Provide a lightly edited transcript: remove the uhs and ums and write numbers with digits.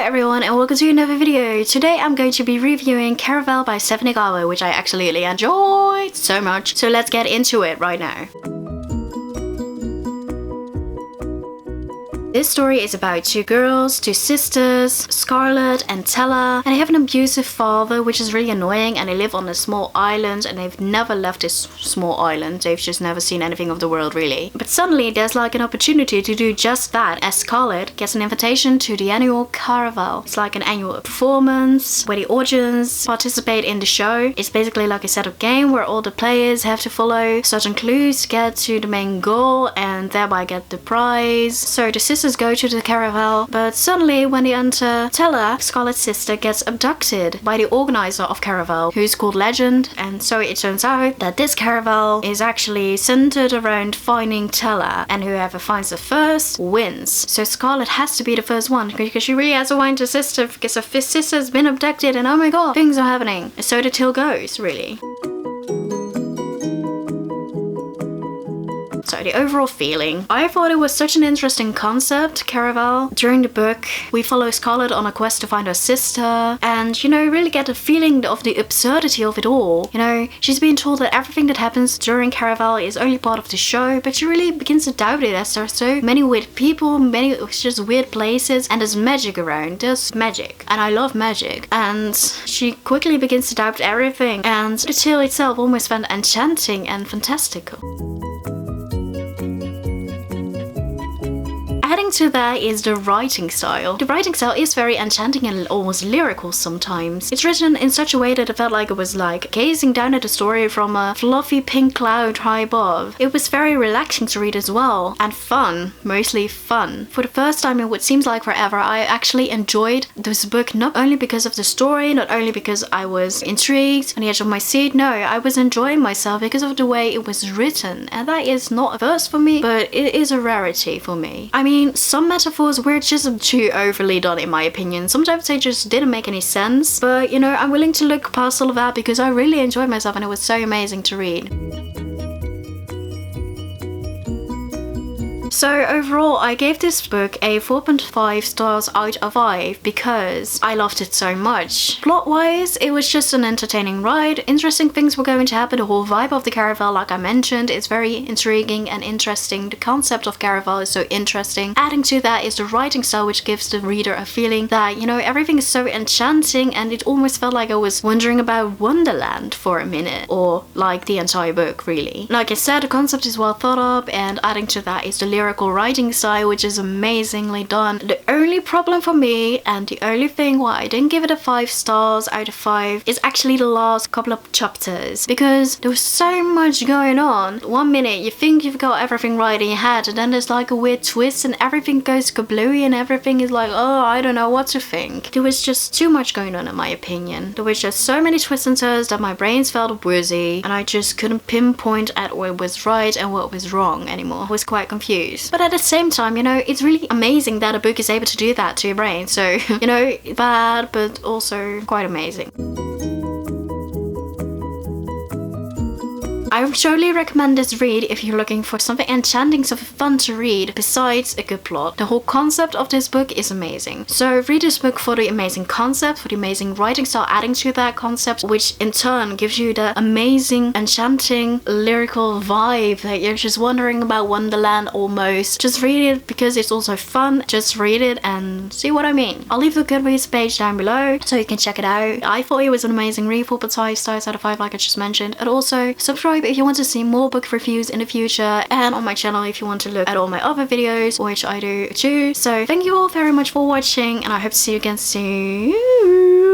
everyone and welcome to another video. Today I'm going to be reviewing Caraval by Stephanie Garber, which I actually really enjoyed so much. So let's get into it right now. This story is about two girls, two sisters, Scarlett and Tella, and they have an abusive father, which is really annoying, and they live on a small island and they've never left this small island. They've just never seen anything of the world really. But suddenly there's like an opportunity to do just that as Scarlett gets an invitation to the annual Caraval. It's like an annual performance where the audience participate in the show. It's basically like a set of game where all the players have to follow certain clues to get to the main goal and thereby get the prize. So the sisters go to the Caraval, but suddenly when they enter, Tella, Scarlett's sister, gets abducted by the organizer of Caraval, who's called Legend, and so it turns out that this Caraval is actually centered around finding Tella, and whoever finds her first wins. So Scarlett has to be the first one because she really has to find her sister because her sister's been abducted and oh my god, things are happening. So the tale goes, really. So the overall feeling, I thought it was such an interesting concept, Caraval. During the book, we follow Scarlett on a quest to find her sister and, you know, really get a feeling of the absurdity of it all. You know, she's been told that everything that happens during Caraval is only part of the show, but she really begins to doubt it as there are so many weird people, many just weird places, and there's magic around. There's magic, and I love magic. And she quickly begins to doubt everything, and the tale itself almost felt enchanting and fantastical. Adding to that is the writing style. The writing style is very enchanting and almost lyrical sometimes. It's written in such a way that it felt like it was like gazing down at the story from a fluffy pink cloud high above. It was very relaxing to read as well, and fun, mostly fun. For the first time in what seems like forever, I actually enjoyed this book, not only because of the story, not only because I was intrigued on the edge of my seat, no, I was enjoying myself because of the way it was written, and that is not a first for me, but it is a rarity for me. I mean, some metaphors were just too overly done in my opinion. Sometimes they just didn't make any sense, but you know, I'm willing to look past all of that because I really enjoyed myself and it was so amazing to read. So overall, I gave this book a 4.5 stars out of 5 because I loved it so much. Plot-wise, it was just an entertaining ride. Interesting things were going to happen. The whole vibe of the Caraval, like I mentioned, is very intriguing and interesting. The concept of Caraval is so interesting. Adding to that is the writing style, which gives the reader a feeling that, you know, everything is so enchanting and it almost felt like I was wondering about Wonderland for a minute, or like the entire book really. Like I said, the concept is well thought up, and adding to that is the lyrical writing style, which is amazingly done. The only problem for me, and the only thing why I didn't give it a 5 stars out of 5, is actually the last couple of chapters, because there was so much going on. One minute you think you've got everything right in your head, and then there's like a weird twist and everything goes kablooey and everything is like, oh, I don't know what to think. There was just too much going on in my opinion. There was just so many twists and turns that my brains felt woozy and I just couldn't pinpoint at what was right and what was wrong anymore. I was quite confused. But at the same time, you know, it's really amazing that a book is able to do that to your brain. So, you know, bad, but also quite amazing. I would surely recommend this read if you're looking for something enchanting, something fun to read besides a good plot. The whole concept of this book is amazing. So read this book for the amazing concept, for the amazing writing style adding to that concept, which in turn gives you the amazing, enchanting, lyrical vibe that you're just wondering about Wonderland almost. Just read it because it's also fun. Just read it and see what I mean. I'll leave the Goodreads page down below so you can check it out. I thought it was an amazing read, 4.5 stars out of 5 like I just mentioned. And also subscribe if you want to see more book reviews in the future, and on my channel if you want to look at all my other videos, which I do too. So thank you all very much for watching, and I hope to see you again soon.